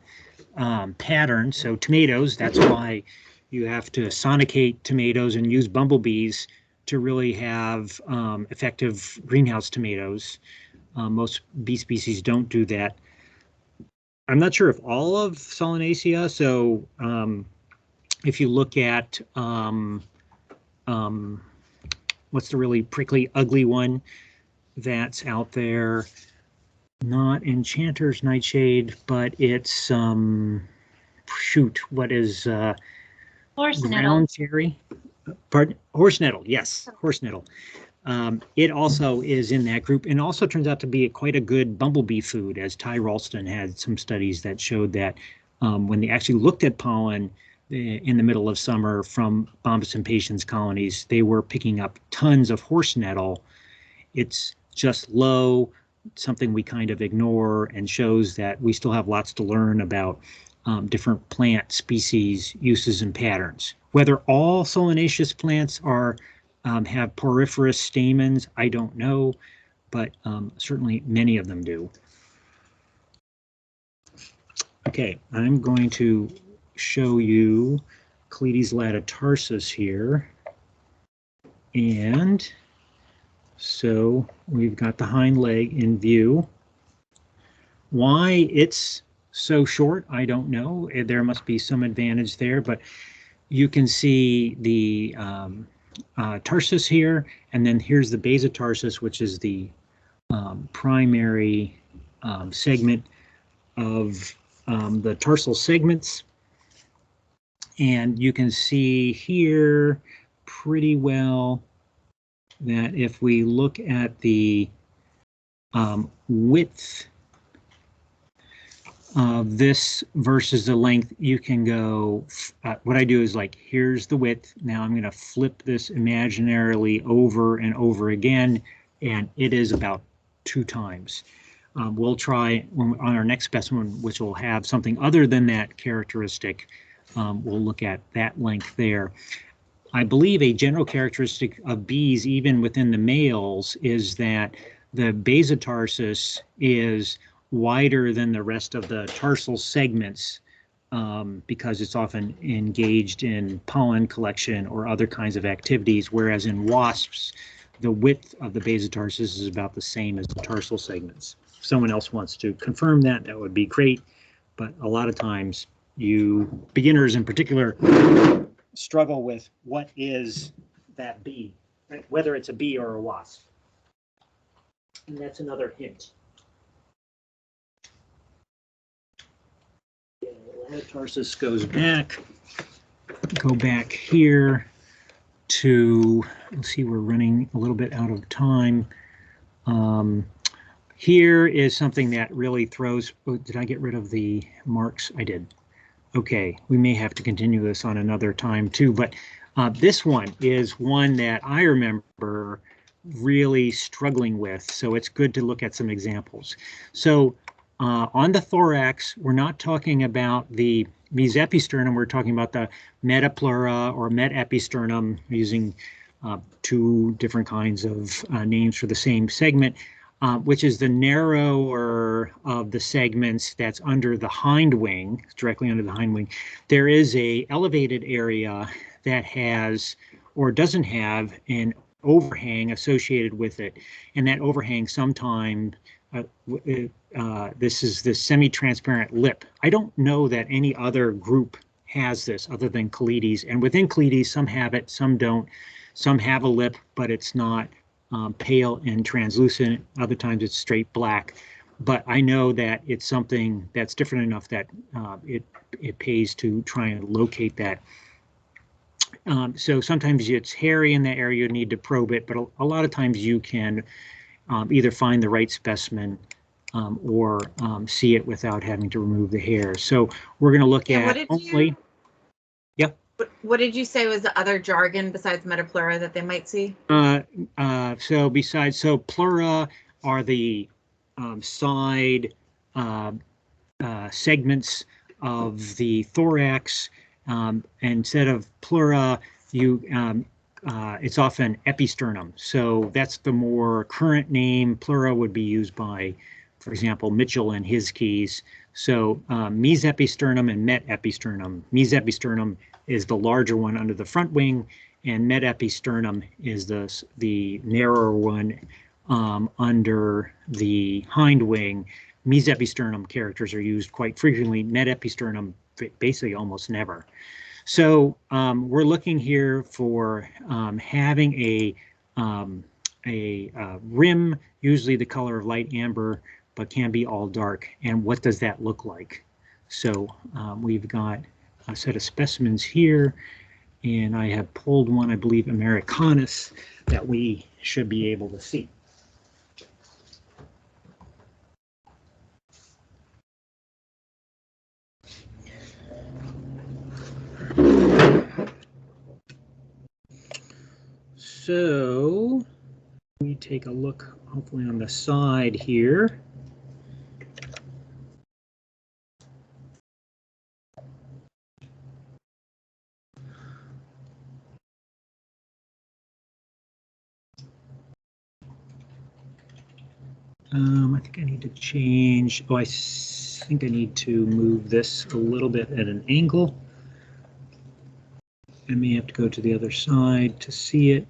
pattern. So tomatoes, that's why you have to sonicate tomatoes and use bumblebees to really have effective greenhouse tomatoes. Most bee species don't do that. I'm not sure if all of Solanacea. So if you look at what's the really prickly, ugly one that's out there, not Enchanter's Nightshade, but it's shoot, what is Horse nettle. ground cherry? Pardon? Horse nettle, yes, horse nettle. It also is in that group, and also turns out to be quite a good bumblebee food, as Ty Ralston had some studies that showed that when they actually looked at pollen in the middle of summer from Bombus impatiens colonies, they were picking up tons of horse nettle. It's just low, something we kind of ignore, and shows that we still have lots to learn about different plant species, uses, and patterns. Whether all solanaceous plants are have poriferous stamens, I don't know, but certainly many of them do. Okay, I'm going to show you Colletes latitarsis here. And so we've got the hind leg in view. Why it's so short, I don't know. There must be some advantage there, but you can see the tarsus here, and then here's the basitarsis, which is the primary segment of the tarsal segments. And you can see here pretty well that if we look at the width of this versus the length, you can go, what I do is like, here's the width. Now I'm going to flip this imaginarily over and over again, and it is about 2 times. We'll try on our next specimen, which will have something other than that characteristic. We'll look at that length there. I believe a general characteristic of bees, even within the males, is that the basotarsis is wider than the rest of the tarsal segments because it's often engaged in pollen collection or other kinds of activities, whereas in wasps, the width of the basotarsis is about the same as the tarsal segments. If someone else wants to confirm that, that would be great. But a lot of times, beginners in particular, struggle with what is that bee, right? Whether it's a bee or a wasp. And that's another hint. Latitarsis goes back. Go back here to, let's see, we're running a little bit out of time. Here is something that really throws, oh, did I get rid of the marks? I did. Okay, we may have to continue this on another time too, but this one is one that I remember really struggling with, so it's good to look at some examples. So on the thorax, we're not talking about the mesepisternum, we're talking about the metapleura or metepisternum, using two different kinds of names for the same segment. Which is the narrower of the segments that's under the hind wing, directly under the hind wing. There is a elevated area that has or doesn't have an overhang associated with it, and that overhang sometimes this is the semi-transparent lip. I don't know that any other group has this other than Colletes, and within Colletes some have it, some don't. Some have a lip, but it's not pale and translucent. Other times it's straight black, but I know that it's something that's different enough that it pays to try and locate that. So sometimes it's hairy in that area, you need to probe it, but a lot of times you can either find the right specimen or see it without having to remove the hair. So we're going to look at only. What did you say was the other jargon besides metapleura that they might see? So pleura are the side segments of the thorax. Instead of pleura, it's often episternum. So that's the more current name. Pleura would be used by, for example, Mitchell and his keys. So mesepisternum and metepisternum. Mesepisternum is the larger one under the front wing, and metepisternum is the narrower one under the hind wing. Mesepisternum characters are used quite frequently. Metepisternum basically almost never. So we're looking here for having a rim, usually the color of light amber, but can be all dark. And what does that look like? So we've got a set of specimens here, and I have pulled one, I believe, americanus, that we should be able to see. So we take a look, hopefully on the side here. I think I need to change. Oh, I think I need to move this a little bit at an angle. I may have to go to the other side to see it.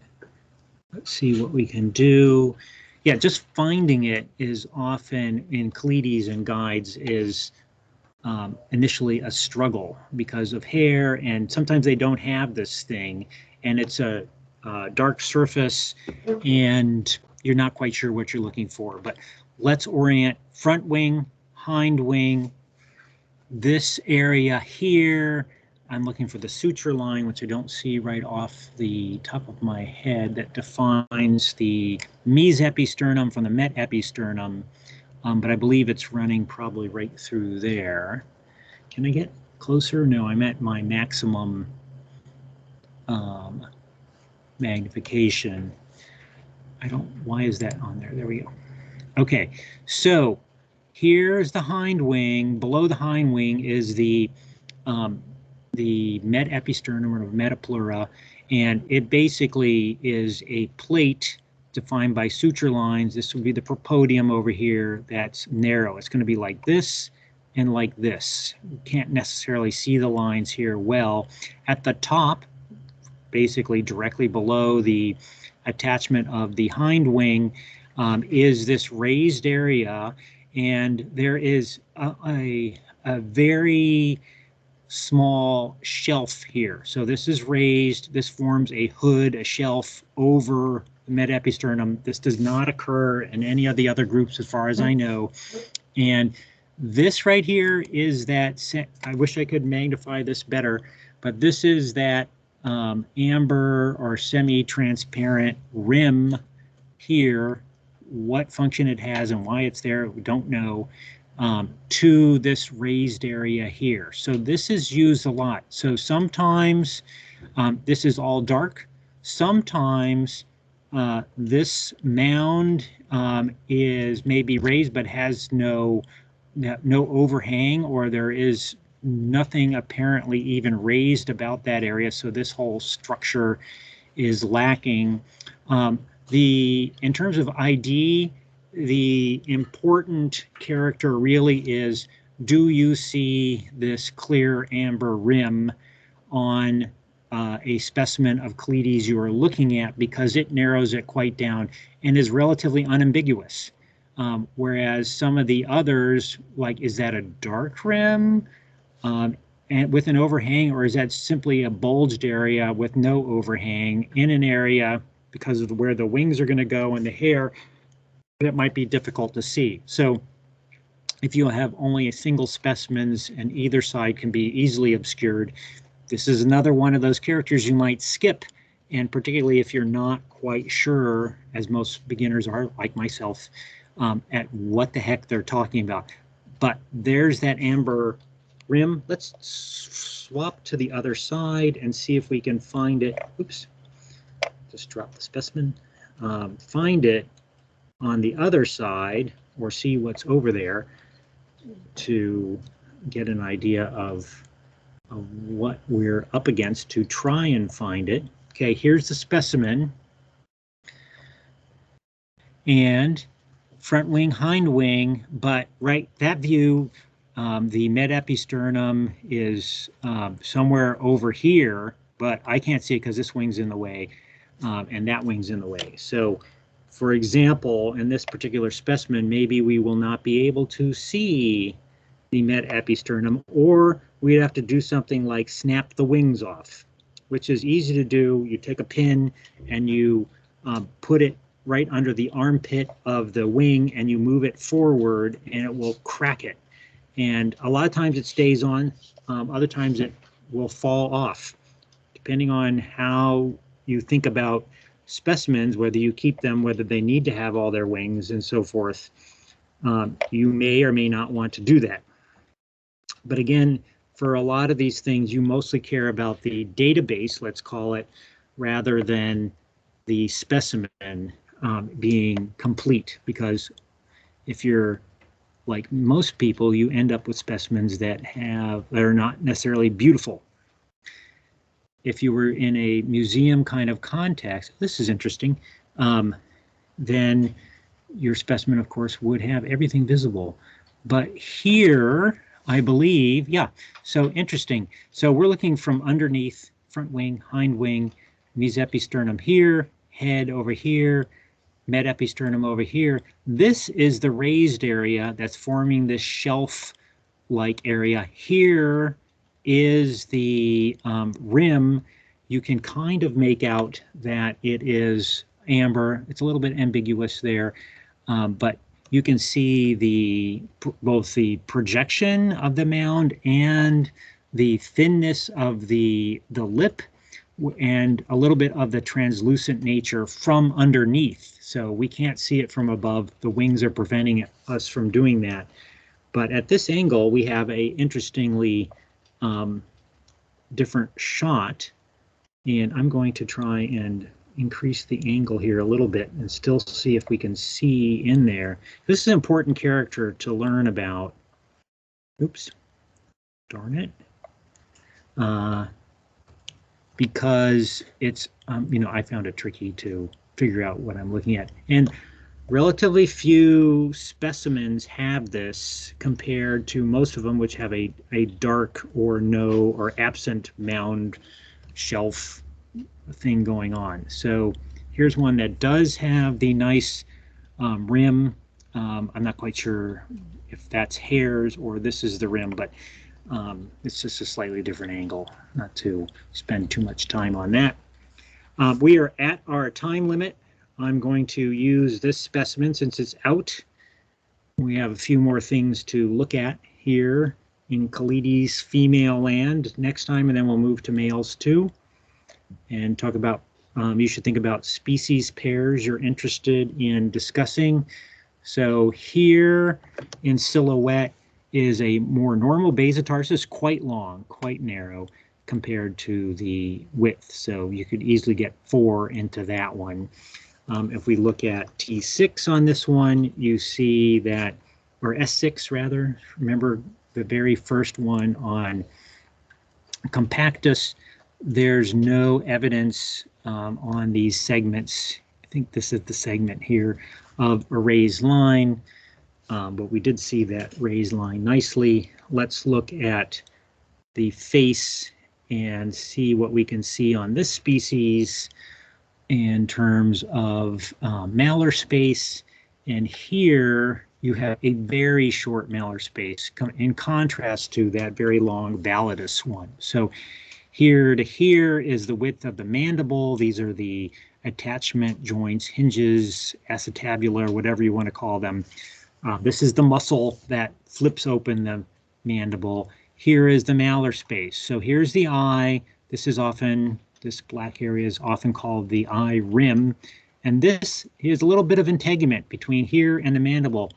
Let's see what we can do. Yeah, just finding it is often in Colletes and guides is initially a struggle because of hair, and sometimes they don't have this thing, and it's a dark surface, and you're not quite sure what you're looking for. But let's orient front wing, hind wing, this area here. I'm looking for the suture line, which I don't see right off the top of my head, that defines the mesepisternum from the metepisternum, but I believe it's running probably right through there. Can I get closer? No, I'm at my maximum magnification. Why is that on there? There we go. Okay, so here's the hind wing. Below the hind wing is the metepisternum or metapleura, And it basically is a plate defined by suture lines. This would be the propodium over here that's narrow. It's going to be like this and like this. You can't necessarily see the lines here well. At the top, basically directly below the attachment of the hind wing, is this raised area, and there is a very small shelf here. So this is raised, this forms a hood, a shelf over the mid-episternum. This does not occur in any of the other groups as far as I know. And this right here is that, I wish I could magnify this better, but this is that amber or semi-transparent rim here. What function it has and why it's there, we don't know. To this raised area here. So this is used a lot. So sometimes this is all dark. Sometimes this mound is maybe raised but has no overhang, or there is nothing apparently even raised about that area. So this whole structure is lacking. In terms of ID, the important character really is, do you see this clear amber rim on a specimen of Colletes you are looking at, because it narrows it quite down and is relatively unambiguous. Whereas some of the others, like, is that a dark rim and with an overhang, or is that simply a bulged area with no overhang in an area because of where the wings are going to go and the hair? That might be difficult to see. So if you have only a single specimens and either side can be easily obscured, this is another one of those characters you might skip, and particularly if you're not quite sure, as most beginners are, like myself, at what the heck they're talking about. But there's that amber rim. Let's swap to the other side and see if we can find it. Oops, just drop the specimen. Find it on the other side, or see what's over there, to get an idea of what we're up against to try and find it. Okay, here's the specimen. And front wing, hind wing, but right, that view, the mid-episternum is somewhere over here, but I can't see it because this wing's in the way, and that wing's in the way. So, for example, in this particular specimen, maybe we will not be able to see the mid-episternum, or we'd have to do something like snap the wings off, which is easy to do. You take a pin and you put it right under the armpit of the wing and you move it forward and it will crack it. And a lot of times it stays on, other times it will fall off, depending on how you think about specimens, whether you keep them, whether they need to have all their wings and so forth. You may or may not want to do that. But again, for a lot of these things, you mostly care about the database, let's call it, rather than the specimen being complete. Because if you're like most people, you end up with specimens that are not necessarily beautiful. If you were in a museum kind of context, this is interesting, then your specimen, of course, would have everything visible. But here, I believe, yeah, so interesting. So we're looking from underneath, front wing, hind wing, mesopisternum here, head over here, mid-episternum over here. This is the raised area that's forming this shelf-like area. Here is the rim. You can kind of make out that it is amber. It's a little bit ambiguous there, but you can see both the projection of the mound and the thinness of the lip, and a little bit of the translucent nature from underneath. So we can't see it from above. The wings are preventing us from doing that. But at this angle, we have a interestingly different shot. And I'm going to try and increase the angle here a little bit and still see if we can see in there. This is an important character to learn about. Oops, darn it. because it's, you know, I found it tricky to figure out what I'm looking at. And relatively few specimens have this compared to most of them, which have a dark or no or absent mound shelf thing going on. So here's one that does have the nice rim. I'm not quite sure if that's hairs or this is the rim, but it's just a slightly different angle, not to spend too much time on that. We are at our time limit. I'm going to use this specimen since it's out. We have a few more things to look at here in Colletes female land next time, and then we'll move to males too and talk about, you should think about species pairs you're interested in discussing. So here in silhouette is a more normal basotarsis, quite long, quite narrow compared to the width. So you could easily get 4 into that one. If we look at T6 on this one, you see that, or S6 rather, remember the very first one on compactus, there's no evidence on these segments. I think this is the segment here of a raised line, but we did see that raised line nicely. Let's look at the face and see what we can see on this species in terms of malar space. And here you have a very short malar space in contrast to that very long validus one. So here to here is the width of the mandible. These are the attachment joints, hinges, acetabular, whatever you want to call them. This is the muscle that flips open the mandible. Here is the malar space. So here's the eye. This is often, this black area is often called the eye rim. And this is a little bit of integument between here and the mandible.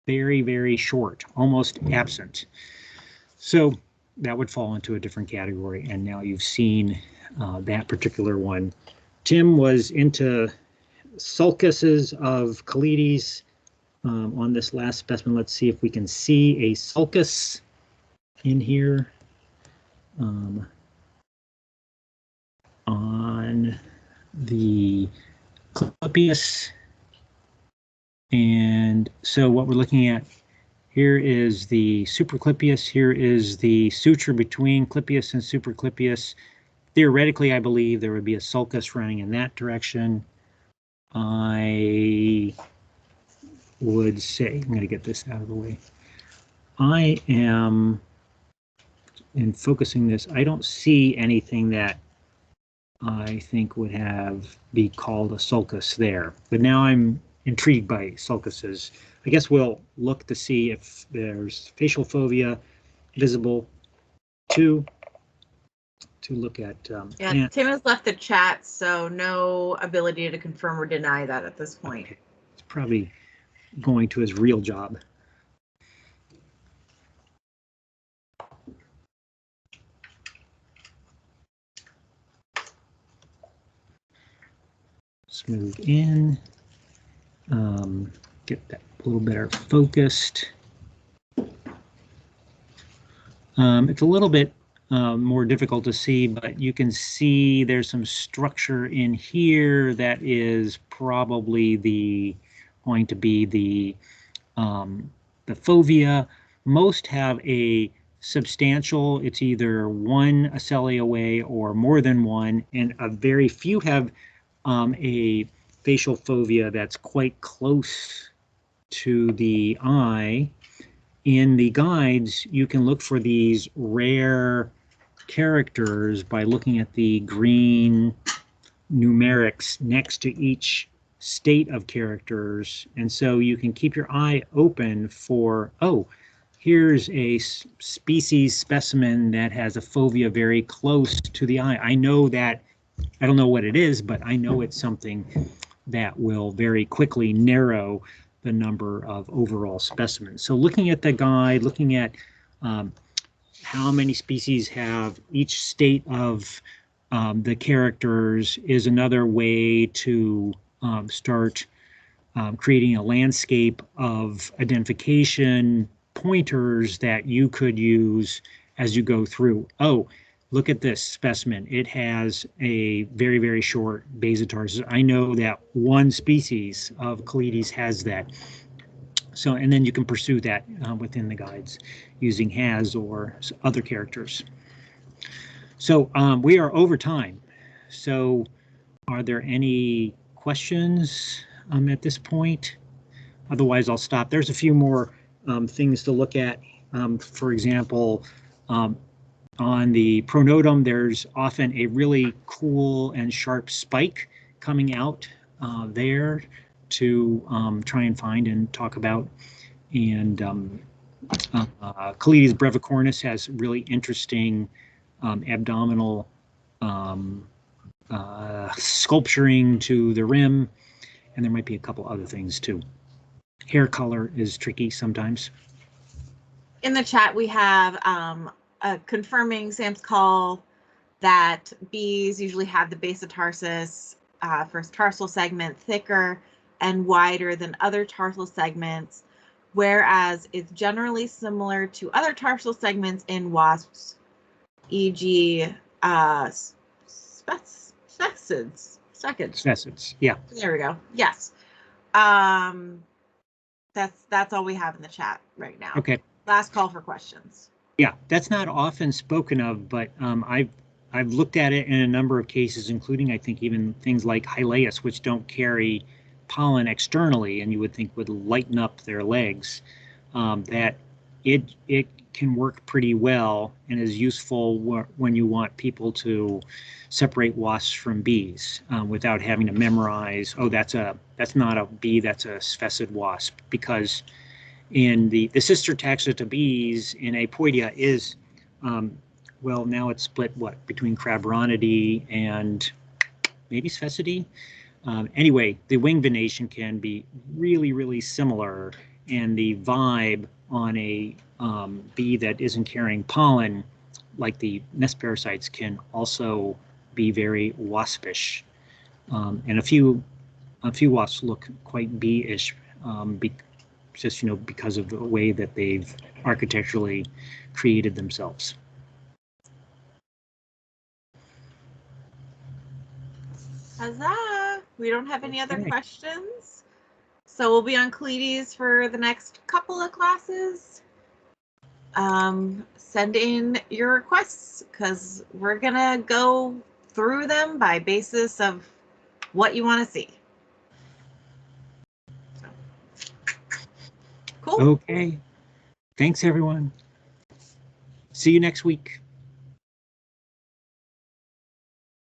Very, very short, almost absent. So that would fall into a different category. And now you've seen that particular one. Tim was into sulcuses of Colletes on this last specimen. Let's see if we can see a sulcus in here on the clypeus. And so what we're looking at here is the supraclypeus. Here is the suture between clypeus and supraclypeus. Theoretically, I believe there would be a sulcus running in that direction. I would say, I'm going to get this out of the way. I am, in focusing this, I don't see anything that I think would be called a sulcus there. But now I'm intrigued by sulcuses. I guess we'll look to see if there's facial fovea visible to look at. Yeah, Tim has left the chat, so no ability to confirm or deny that at this point. Okay. It's probably going to his real job. Smooth in. Get that a little better focused. It's a little bit more difficult to see, but you can see there's some structure in here that is probably going to be the fovea. Most have a substantial, it's either one ocelli away or more than one, and a very few have a facial fovea that's quite close to the eye. In the guides, you can look for these rare characters by looking at the green numerics next to each state of characters. And so you can keep your eye open for, oh, here's a species specimen that has a fovea very close to the eye. I know that, I don't know what it is, but I know it's something that will very quickly narrow the number of overall specimens. So looking at the guide, looking at how many species have each state of the characters is another way to start creating a landscape of identification pointers that you could use as you go through. Oh, look at this specimen. It has a very, very short basitarsus. I know that one species of Colletes has that. So, and then you can pursue that within the guides using has or other characters. So we are over time. So are there any questions at this point? Otherwise, I'll stop. There's a few more things to look at. For example, on the pronotum, there's often a really cool and sharp spike coming out there to try and find and talk about. And Colletes brevicornis has really interesting abdominal sculpturing to the rim, and there might be a couple other things too. Hair color is tricky sometimes. In the chat, we have confirming Sam's call that bees usually have the basitarsus, first tarsal segment, thicker and wider than other tarsal segments, whereas it's generally similar to other tarsal segments in wasps, e.g. Specids. Yeah. There we go. Yes. That's all we have in the chat right now. Okay. Last call for questions. Yeah, that's not often spoken of, but I've looked at it in a number of cases, including I think even things like Hylaeus, which don't carry pollen externally, and you would think would lighten up their legs. That it can work pretty well and is useful when you want people to separate wasps from bees without having to memorize, oh, that's not a bee, that's a specid wasp, because in the sister taxa to bees in Apoidea is, well, now it's split between Crabronidae and maybe Specidae. Anyway, the wing venation can be really, really similar, and the vibe on a bee that isn't carrying pollen, like the nest parasites, can also be very waspish. And a few wasps look quite bee-ish, just because of the way that they've architecturally created themselves. Huzzah! We don't have any other questions. So we'll be on Colletes for the next couple of classes. Send in your requests because we're gonna go through them by basis of what you want to see. So. Cool. Okay. Thanks, everyone. See you next week.